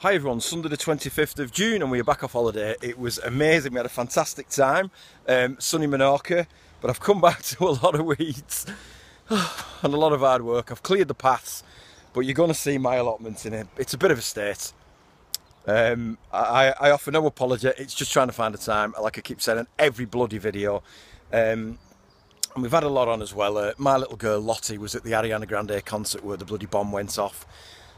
Hi everyone, Sunday the 25th of June and we are back off holiday. It was amazing, we had a fantastic time, sunny Menorca, but I've come back to a lot of weeds and a lot of hard work. I've cleared the paths, but you're going to see my allotments in it. It's a bit of a state. I offer no apology, it's just trying to find a time, like I keep saying in every bloody video. And we've had a lot on as well. My little girl Lottie was at the Ariana Grande concert where the bloody bomb went off.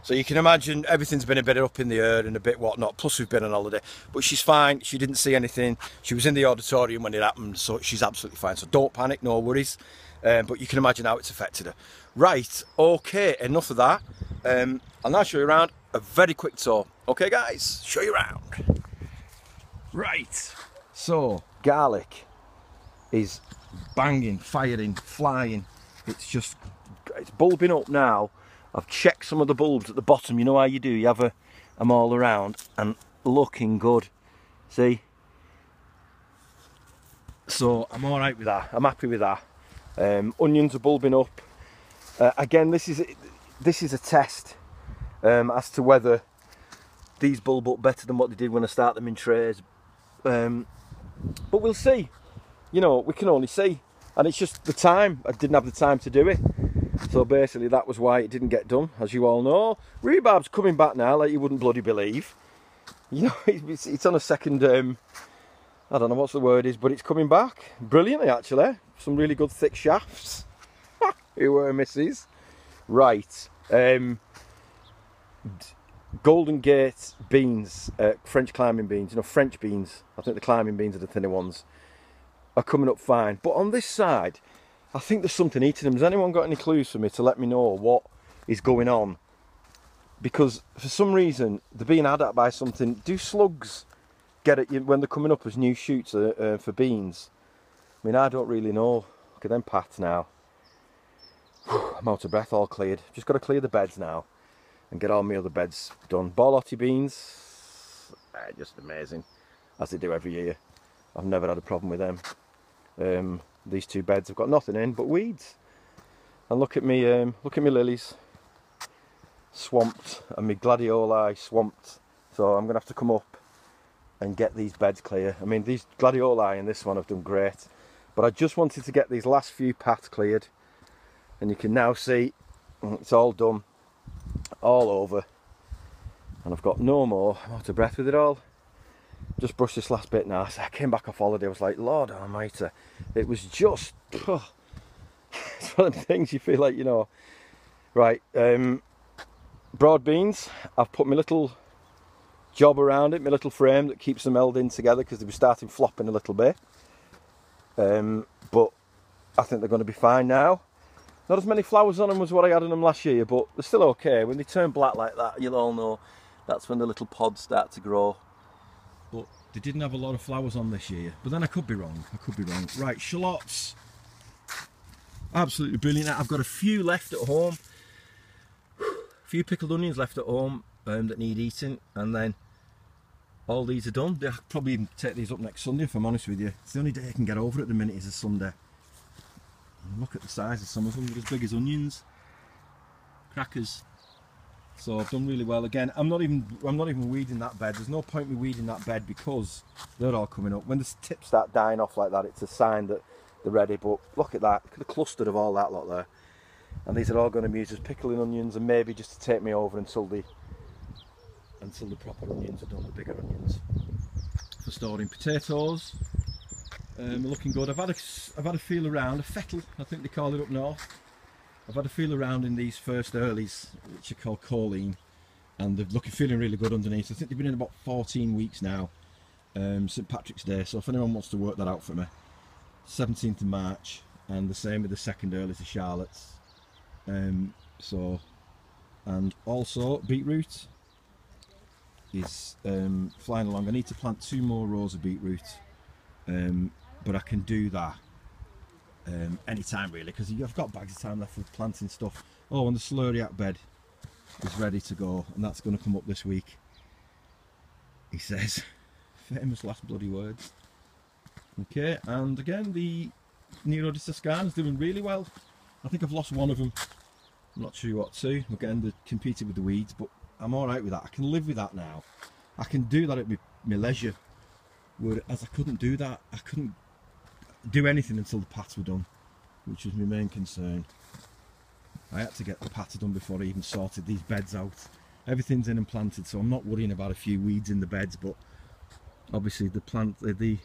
So you can imagine everything's been a bit up in the air and a bit whatnot, plus we've been on holiday. But she's fine, she didn't see anything. She was in the auditorium when it happened, so she's absolutely fine. So don't panic, no worries. But you can imagine how it's affected her. Right, okay, enough of that. I'll now show you around a very quick tour. Okay guys, show you around. Right, so garlic is banging, firing, flying. It's bulbing up now. I've checked some of the bulbs at the bottom. You know how you do, you have them all around and looking good. See? So I'm all right with that. I'm happy with that. Onions are bulbing up. Again, this is a test as to whether these bulb up better than what they did when I start them in trays. But we'll see. You know, we can only see. And it's just the time. I didn't have the time to do it. So basically that was why it didn't get done, as you all know. Rhubarb's coming back now like you wouldn't bloody believe. You know, it's on a second, I don't know what the word is, but it's coming back. Brilliantly actually. Some really good thick shafts. Who were misses. Right. Golden Gate beans, French climbing beans, you know, French beans. I think the climbing beans are the thinner ones. Are coming up fine. But on this side, I think there's something eating them. Has anyone got any clues for me to let me know what is going on? Because for some reason they're being had at by something. Do slugs get it when they're coming up as new shoots for beans? I mean, I don't really know. Look at them paths now. I'm out of breath, all cleared. Just got to clear the beds now and get all my other beds done. Borlotti beans, just amazing, as they do every year. I've never had a problem with them. These two beds have got nothing in but weeds. And look at me lilies, swamped, and my gladioli swamped. So I'm gonna have to come up and get these beds clear. I mean, these gladioli in this one have done great, but I just wanted to get these last few paths cleared, and you can now see it's all done, all over, and I've got no more. I'm out of breath with it all. Just brushed this last bit now. So I came back off holiday, I was like, Lord Almighty, it was just, it's one of the things you feel like, you know. Right, broad beans, I've put my little job around it, my little frame that keeps them held in together because they were starting flopping a little bit. But I think they're going to be fine now. Not as many flowers on them as what I had on them last year, but they're still okay. When they turn black like that, you'll all know that's when the little pods start to grow. But they didn't have a lot of flowers on this year. But then I could be wrong. Right, shallots. Absolutely brilliant. I've got a few left at home. A few pickled onions left at home that need eating. And then all these are done. I'll probably even take these up next Sunday if I'm honest with you. It's the only day I can get over at the minute is a Sunday. And look at the size of some of them. They're as big as onions. Crackers. So I've done really well. Again, I'm not even weeding that bed. There's no point me weeding that bed because they're all coming up. When the tips start dying off like that, it's a sign that they're ready. But look at that. Look at the cluster of all that lot there. And these are all going to be used as pickling onions, and maybe just to take me over until the proper onions are done, the bigger onions. For storing potatoes. Looking good. I've had a feel around. A fettle, I think they call it up north. I've had a feel around in these first earlies, which are called choline, and they're feeling really good underneath. I think they've been in about 14 weeks now, St Patrick's Day, so if anyone wants to work that out for me, 17th of March, and the same with the second earlies, the Charlottes. And also beetroot is flying along. I need to plant 2 more rows of beetroot, but I can do that anytime really, because I've got bags of time left for planting stuff. Oh, and the slurriac bed is ready to go, and that's going to come up this week, he says. Famous last bloody words. Okay, and again the Nero di Toscana is doing really well. I think I've lost one of them. I'm not sure what to. Again, they competed with the weeds, but I'm all right with that. I can live with that now. I can do that at my leisure. Whereas I couldn't do that. I couldn't do anything until the pats were done, which was my main concern. I had to get the pats done before I even sorted these beds out. Everything's in and planted, so I'm not worrying about a few weeds in the beds, but obviously the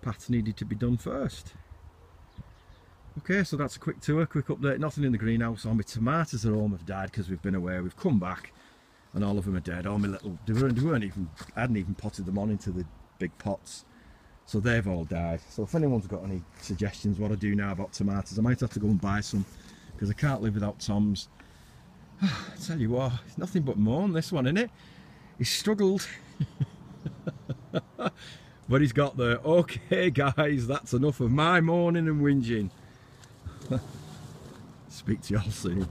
pats needed to be done first. Okay, so that's a quick tour, quick update. Nothing in the greenhouse. All my tomatoes at home have died because we've been away. We've come back and all of them are dead. All my little, I hadn't even potted them on into the big pots, so they've all died. So if anyone's got any suggestions what I do now about tomatoes, I might have to go and buy some, because I can't live without Tom's. I tell you what, it's nothing but moan, this one, isn't it? He's struggled. But he's got there. Okay guys, that's enough of my moaning and whinging. Speak to you all soon.